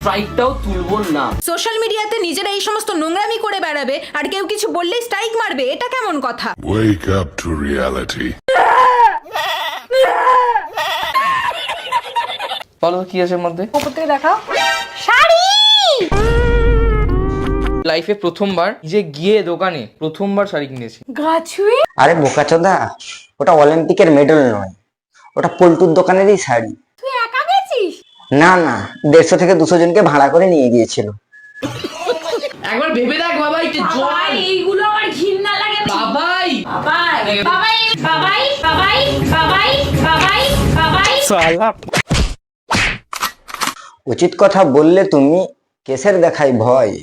স্ট্রাইকটাও তুলবো না। সোশ্যাল মিডিয়াতে নিজেরা এই সমস্ত নোংরামি করে বেড়াবে আর কেউ কিছু বললেই স্ট্রাইক মারবে, এটা কেমন কথা? Wake up to reality. বলো কি আছে এর মধ্যে? উপর থেকে দেখাও। শাড়ি। লাইফে প্রথমবার নিজে গিয়ে দোকানে প্রথমবার শাড়ি কিনেছি। গাছুই। আরে বোকাচোদা, ওটা অলিম্পিকের মেডেল নয়, ওটা পল্টুর দোকানেরই শাড়ি। তুই একা গেছিস? না না, 150 থেকে 200 জনকে ভাড়া করে নিয়ে গিয়েছিল। একবার ভেবে দেখ বাবাই, যে জল এইগুলো আমার ঘৃণা লাগে। বাবাই বাবাই বাবাই বাবাই বাবাই বাবাই বাবাই বাবাই। উচিত কথা বললে তুমি, কেসের দেখাই ভয়,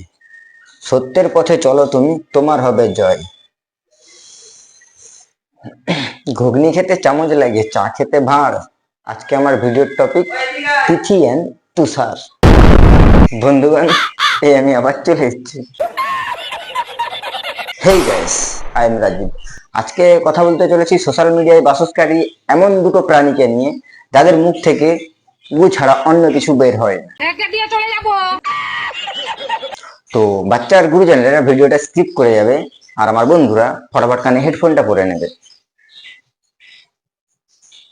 সত্যের পথে চলো তুমি, তোমার হবে জয়। ঘুগনি খেতে চামচ লাগে, চা খেতে ভাঁড়। আজকে আমার ভিডিওর টপিক তিথি এন্ড তুষার। বন্ধুগণ, এই আমি আবার চলে এসেছি। Hey guys, I am Rajeev. আজকে কথা বলতে চলেছি সোশ্যাল মিডিয়ায় বাসস্কারী এমন দুটো প্রাণীকে নিয়ে যাদের মুখ থেকে গু ছাড়া অন্য কিছু বের হয় না। তো বাচ্চার গুরুজনেরা ভিডিওটা স্কিপ করে যাবে, আর আমার বন্ধুরা ফটাফট কানে হেডফোনটা পরে নেবে।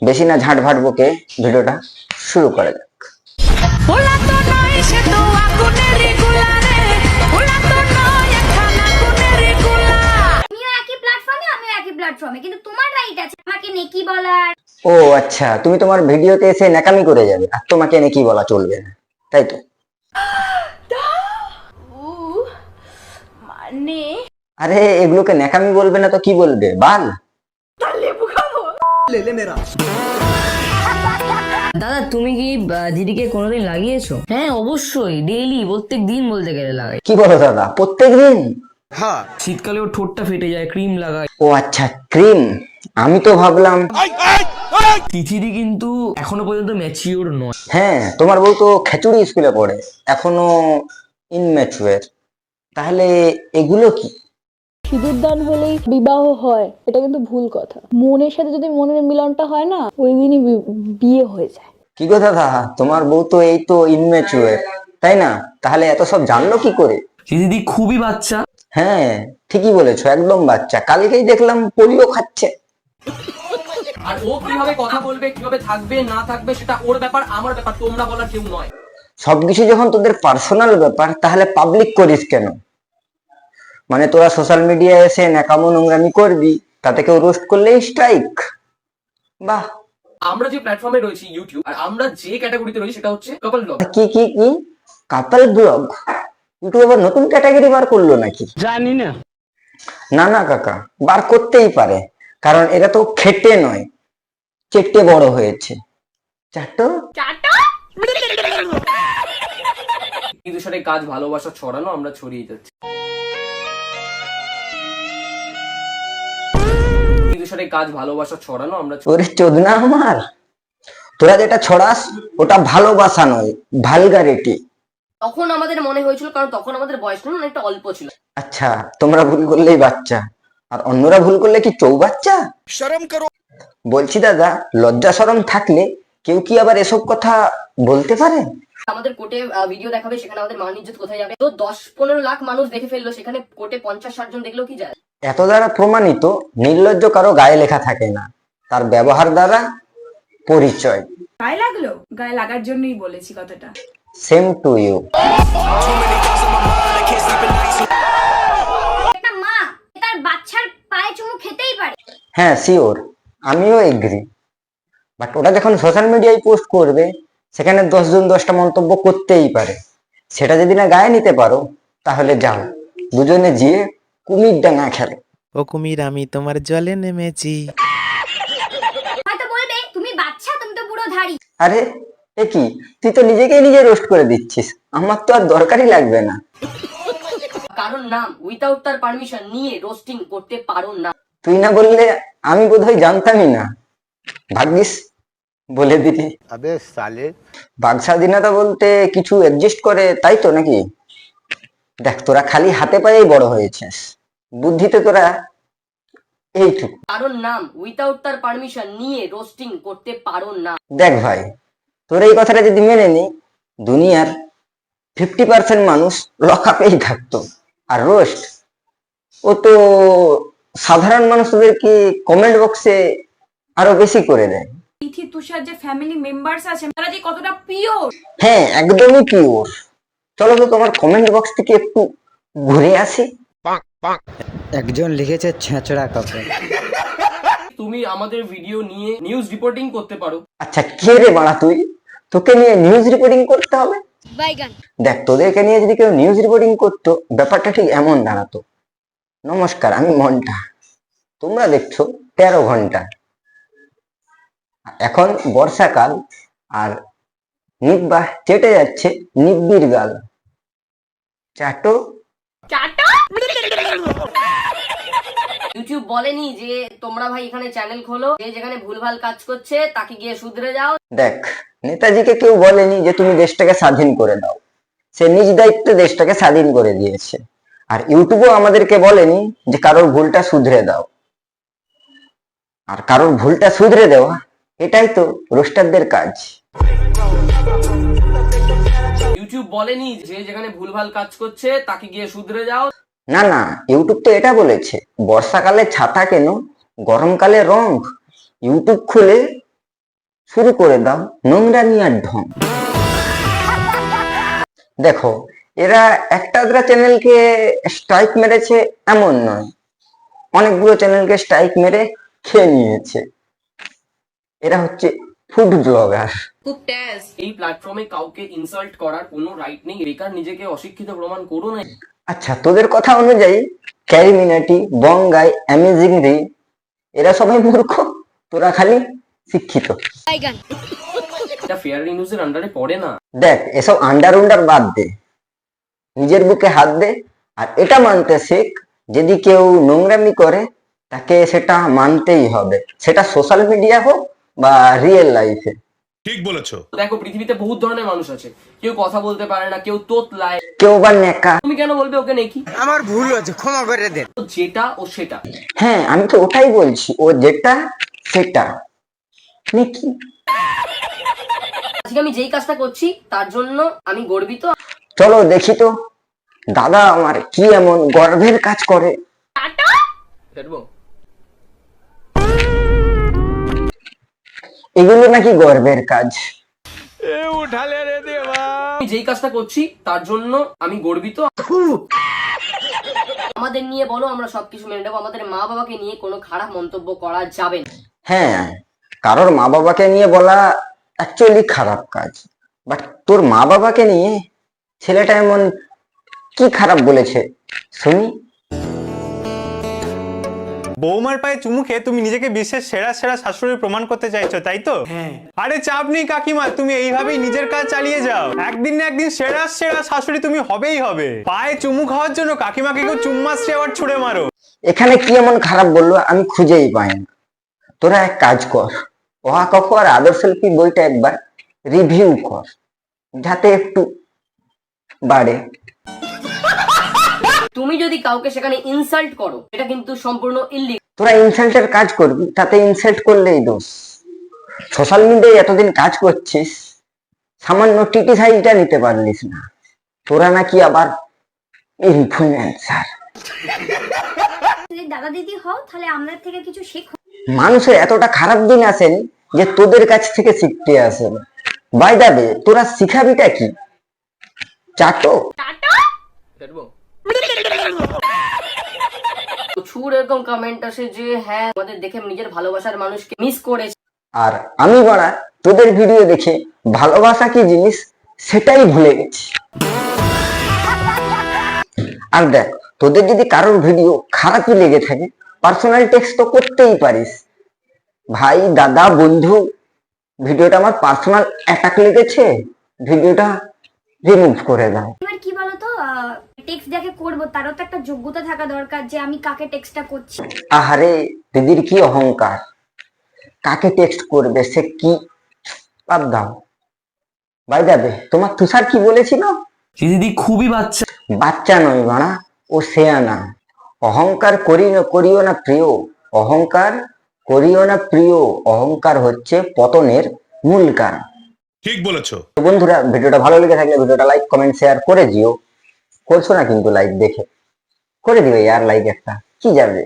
বেশি না ঝাঁট ভাট বকে ভিডিওটা শুরু করা যাক। কিন্তু তোমার রাইট আছে আমাকে নেকি বলার। ও আচ্ছা, তুমি তোমার ভিডিওতে এসে ন্যাকামি করে যাবে আর তোমাকে নাকি বলা চলবে না, তাই তো? মানে আরে এগুলোকে ন্যাকামি বলবে না তো কি বলবে? বাল। দাদা তুমি কি দিদিকে কোনোদিন লাগিয়েছো? হ্যাঁ অবশ্যই, ডেইলি প্রত্যেক দিন বলতে গেলে লাগাই। কি বলো দাদা, প্রত্যেকদিন? শীতকালে ওর ঠোঁটটা ফেটে যায়, ক্রিম লাগাই। ও আচ্ছা, ক্রিম। আমি তো ভাবলাম। তিথিদি কিন্তু এখনো পর্যন্ত ম্যাচিওর নয়। হ্যাঁ, তোমার বউ তো খেচুড়ি স্কুলে পড়ে, এখনো ইনম্যাচুয়ার। তাহলে এগুলো কি? সিঁদুর দান হলেই বিবাহ হয়, এটা কিন্তু ভুল কথা। মনের সাথে যদি মনের মিলনটা হয় না, ওই দিনই বিয়ে হয়ে যায়। কি গো দাদা, তোমার বউ তো এই তো ইনম্যাচুয়ার, তাই না? তাহলে এত সব জানলো কি করে? তিথিদি খুবই বাচ্চা। হ্যাঁ ঠিকই বলেছো, একদম বাচ্চা। কালকেই দেখলাম পোলিও খাচ্ছে। আর ও কিভাবে কথা বলবে, কিভাবে থাকবে না থাকবে সেটা ওর ব্যাপার, আমার ব্যাপার, তোমরা বলার কেউ নয়। সবকিছু যখন তোদের পার্সোনাল ব্যাপার, তাহলে পাবলিক করিস কেন? মানে তোরা সোশ্যাল মিডিয়ায় এসে ন্যাকামো নোংরামি করবি, তাতে কেউ রোস্ট করলেই স্ট্রাইক? বাহ। আমরা যে প্ল্যাটফর্মে রয়েছি ইউটিউব, আর আমরা যে ক্যাটাগরিতে রয়েছি সেটা হচ্ছে কাপল ব্লগ। কি কি কি কাপল ব্লগ? ইউটিউব আবার নতুন ক্যাটাগরি বার করলো নাকি? জানি না। না না কাকা, বার করতেই পারে, কারণ এরা তো খেটে নয়, চেটে বড় হয়েছে। চাটো কিন্তু সেটা কাজ ভালোবাসা ছড়ানো, আমরা ছড়িয়ে যাচ্ছি। কিন্তু সেটা কাজ ভালোবাসা ছড়ানো, আমরা ওরে চোদনা আমার, তোরা যেটা ছড়াস ওটা ভালোবাসা নয়, ভালগারিটি। তখন আমাদের মনে হয়েছিল, কারণ তখন আমাদের বয়স না অনেকটা অল্প ছিল। আচ্ছা, তোমরা ভুল করলেই বাচ্চা, আর অন্যরা ভুল করলে কি চৌবাচ্চা? শরম করো। বলছি দাদা, লজ্জা শরম থাকলে কেউ কি আবার এসব কথা বলতে পারে? আমাদের কোর্টে ভিডিও দেখাবে, সেখানে আমাদের মান ইজ্জত কোথায় যাবে? তো 10-15 লাখ মানুষ দেখে ফেললো, সেখানে কোর্টে 50-60 জন দেখলেও কি যায়? এত দ্বারা প্রমাণিত নির্লজ্জ কারো গায়ে লেখা থাকে না, তার ব্যবহার দ্বারা পরিচয়। গায়ে লাগলো? গায়ে লাগার জন্যই বলেছি কথাটা। Same to you. একটা মা তার বাচ্চার পায়ে চুমু খেতেই পারে। হ্যাঁ শিওর, আমিও এগ্রি। বাট ওটা যখন সোশ্যাল মিডিয়ায় পোস্ট করবে, সেখানে 10 জন 10টা মন্তব্য করতেই পারে। সেটা যদি না গায়ে নিতে পারো, তাহলে যাও দুজনে গিয়ে কুমির ডাঙা খেলো। ও কুমির, আমি তোমার জলে নেমেছি। হয়তো বলবে তুমি বাচ্চা, তুমি তো পুরো ধাড়ি। আরে এ কি, তুই তো নিজেকেই নিজে রোস্ট করে দিচ্ছিস, আমার তো আর দরকারই লাগবে না। কারণ নাম উইথাউট তার পারমিশন নিয়ে রোস্টিং করতে পারো না। তুই না বললে আমি বোধহয় জানতামই না, ভাগ্যিস বলে দিলি। আবে সালে, বাক স্বাধীনতা বলতে কিছু এক্সিস্ট করে, তাই তো নাকি? দেখ, তোরা খালি হাতে পায়েই বড় হয়েছিস, বুদ্ধিতে তোরা এইটুকু। কারণ নাম উইথাউট তার পারমিশন নিয়ে রোস্টিং করতে পারো না। দেখ ভাই, তোর এই কথাটা যদি মেনে নি, দুনিয়ার 50% মানুষ লকআপেই থাকতো। আর রোস্ট, ও তো সাধারণ মানুষদেরকে কমেন্ট বক্সে আরো বেশি করে দেয়। তিথি তুষার যে ফ্যামিলি মেম্বার্স আছে তারা যে কতটা পিওর। হ্যাঁ, একদমই পিওর। চলো তো তোমার কমেন্ট বক্স থেকে একটু ঘুরে আসি। একজন লিখেছে ছেঁচড়া কাপড়। তুমি আমাদের ভিডিও নিয়ে নিউজ রিপোর্টিং করতে পারো। আচ্ছা, কে রে বাড়া তুই? তোকে নিয়ে নিউজ রিপোর্টিং করতে হবে? দেখ, তোদেরকে নিয়ে যদি কেউ নিউজ রিপোর্টিং করতো, ব্যাপারটা ঠিক এমন দাঁড়াতো। নমস্কার, আমি মন্টা, তোমরা দেখছো 13 ঘন্টা। এখন বর্ষাকাল, আর নিব্বা চেটে যাচ্ছে নিব্বির গাল। চাটো। ইউটিউব বলেনি যে তোমরা ভাই এখানে চ্যানেল খোলো, যে যেখানে ভুলভাল কাজ করছে তাকে গিয়ে শুধরে যাও। দেখ, নেতাজিকে কেউ বলেনি যে তুমি দেশটাকে স্বাধীন করে দাও, সে নিজ দায়িত্বে দেশটাকে স্বাধীন করে দিয়েছে। আর ইউটিউবও আমাদেরকে বলেনি যে কারোর ভুলটা শুধরে দাও। আর কারোর ভুলটা শুধরে দেওয়া, এটাই তো রোস্টারদের কাজ। ইউটিউব বলেনি যে যেখানে ভুলভাল কাজ করছে তাকে গিয়ে শুধরে যাও। না না, ইউটিউব তো এটা বলেছে, বর্ষাকালে ছাতা কেন, গরমকালে রং। ইউটিউব খুলে শুরু করে দাও নোংরামি আর ঢং। দেখো, এরা একটা আধটা চ্যানেলকে স্ট্রাইক মেরেছে এমন নয়, অনেকগুলো চ্যানেলকে স্ট্রাইক মেরে খেয়ে নিয়েছে। এরা হচ্ছে ফুড ব্লগার। এই প্ল্যাটফর্মে কাউকে ইনসাল্ট করার কোনো রাইট নেই। বেকার নিজেকে অশিক্ষিত প্রমাণ করো না। আচ্ছা, তোদের কথা অনুযায়ী ক্যারিমিনাটি, বঙ্গাই, অ্যামেজিং রি এরা সবাই মূর্খ, তোরা খালি শিক্ষিত। এটা ফেয়ার নিউজের আন্ডারে পড়ে না। দেখ, এসব আন্ডার বাদ দে, নিজের বুকে হাত দে, আর এটা মানতে শেখ, যদি কেউ নোংরামি করে তাকে সেটা মানতেই হবে, সেটা সোশ্যাল মিডিয়া হোক বা রিয়েল লাইফে। ঠিক বলেছো। দেখো, পৃথিবীতে বহুত ধরনের মানুষ আছে। কেউ কথা বলতে পারে না, কেউ তোতলায়, কেউ বা নেকা। তুমি কেন বলবে ওকে নেকি? আমার ভুল হয়েছে, ক্ষমা করে দেন। যেটা ও সেটা। হ্যাঁ, আমি তো ওটাই বলছি, ও যেটা সেটা নেকি। আজকে আমি যেই কাজটা করছি তার জন্য আমি গর্বিত। চলো দেখি তো দাদা আমার কি এমন গর্বের কাজ করে। দেখবো এগুলো নাকি গর্বের কাজ। আমি যেই কাজটা করছি তার জন্য আমি গর্বিত। আমাদের নিয়ে বলো, আমরা সবকিছু মেনে নেবো। আমাদের মা বাবাকে নিয়ে কোনো খারাপ মন্তব্য করা যাবে না। হ্যাঁ, কারোর মা বাবাকে নিয়ে বলা অ্যাকচুয়ালি খারাপ কাজ, বাট তোর মা বাবাকে নিয়ে ছেলেটা এমন কি খারাপ বলেছে শুনি। বৌমার পায়ে চুমু খেয়ে তুমি নিজেকে বিশ্বের সেরা সেরা শাশুড়ি প্রমাণ করতে চাইছো, তাই তো? আরে চাপ নেই কাকিমা, তুমি এইভাবেই নিজের কাজ চালিয়ে যাও। একদিন না একদিন সেরা সেরা শাশুড়ি তুমি হবেই হবে। পায়ে চুমু খাওয়ার জন্য কাকিমাকে কেউ চুম্মাশ্রী আবার ছুড়ে মারো। এখানে কি এমন খারাপ বললো আমি খুঁজেই পাই না। তোরা এক কাজ কর, ওহা কখো আর আদর্শ শিল্পী বইটা একবার রিভিউ কর, যাতে একটু বাড়ে। তুমি যদি কাউকে সেখানে ইনসাল্ট করো, এটা কিন্তু সম্পূর্ণ ইল্লিগাল। তোরা ইনসাল্টের কাজ করবি, তাতে ইনসাল্ট করলেই দোষ। সোশ্যাল মিডিয়ায় এতদিন কাজ করছিস, সামান্য টিটি সাইজটা নিতে পারলিস না, তোরা নাকি আবার ইনফ্লুয়েন্সার। যদি দাদা দিদি হও তাহলে আমাদের থেকে কিছু শেখো। মানুষের এতটা খারাপ দিন আসেনি যে তোদের কাছ থেকে শিখতে আসে। বাই দা বে, তোরা শিখাবিটা কি? চাটো। দেখবো প্রচুর এরকম কমেন্ট আসে যে হ্যাঁ আমাদের দেখে নিজের ভালোবাসার মানুষকে মিস করেছে। আর আমি বড়া তোদের ভিডিও দেখে ভালোবাসা কি জিনিস সেটাই ভুলে গেছি। আর দেখ, তোদের যদি কারোর ভিডিও খারাপই লেগে থাকে, পার্সোনাল টেক্সট তো করতেই পারিস, ভাই দাদা বন্ধু ভিডিওটা আমার পার্সোনাল অ্যাটাক লেগেছে, ভিডিওটা রিমুভ করে দাও। এবার কি বলতো, টেক্সট যাকে করবো তারও তো একটা যোগ্যতা থাকা দরকার যে আমি কাকে টেক্সটটা করছি। আহারে, দিদির কি অহংকার, কাকে টেক্সট করবে সে কি, বাদ দাও। বাই যাবে, তোমার তুষার কি বলেছিল? দিদি খুবই বাচ্চা। বাচ্চা নয় বাড়া, ও শেয়ানা। অহংকার করিও না প্রিয়, অহংকার করিও না প্রিয়, অহংকার হচ্ছে পতনের মূল কারণ। ঠিক বলেছো। তো বন্ধুরা, ভিডিওটা ভালো লেগে থাকলে ভিডিওটা লাইক কমেন্ট শেয়ার করে দিও। করছো না কিন্তু লাইক, দেখে করে দিও ইয়ার লাইক, একটা কি যাবে।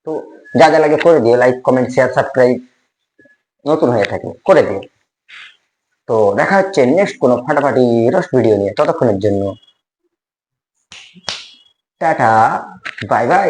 তো যা যা লাগে করে দিও, লাইক কমেন্ট শেয়ার সাবস্ক্রাইব নতুন হয়ে থাকলে করে দিও। তো দেখা হচ্ছে নেক্সট কোনো ফাটাফাটি রোস্ট ভিডিও নিয়ে। ততক্ষণের জন্য টাটা, বাই বাই।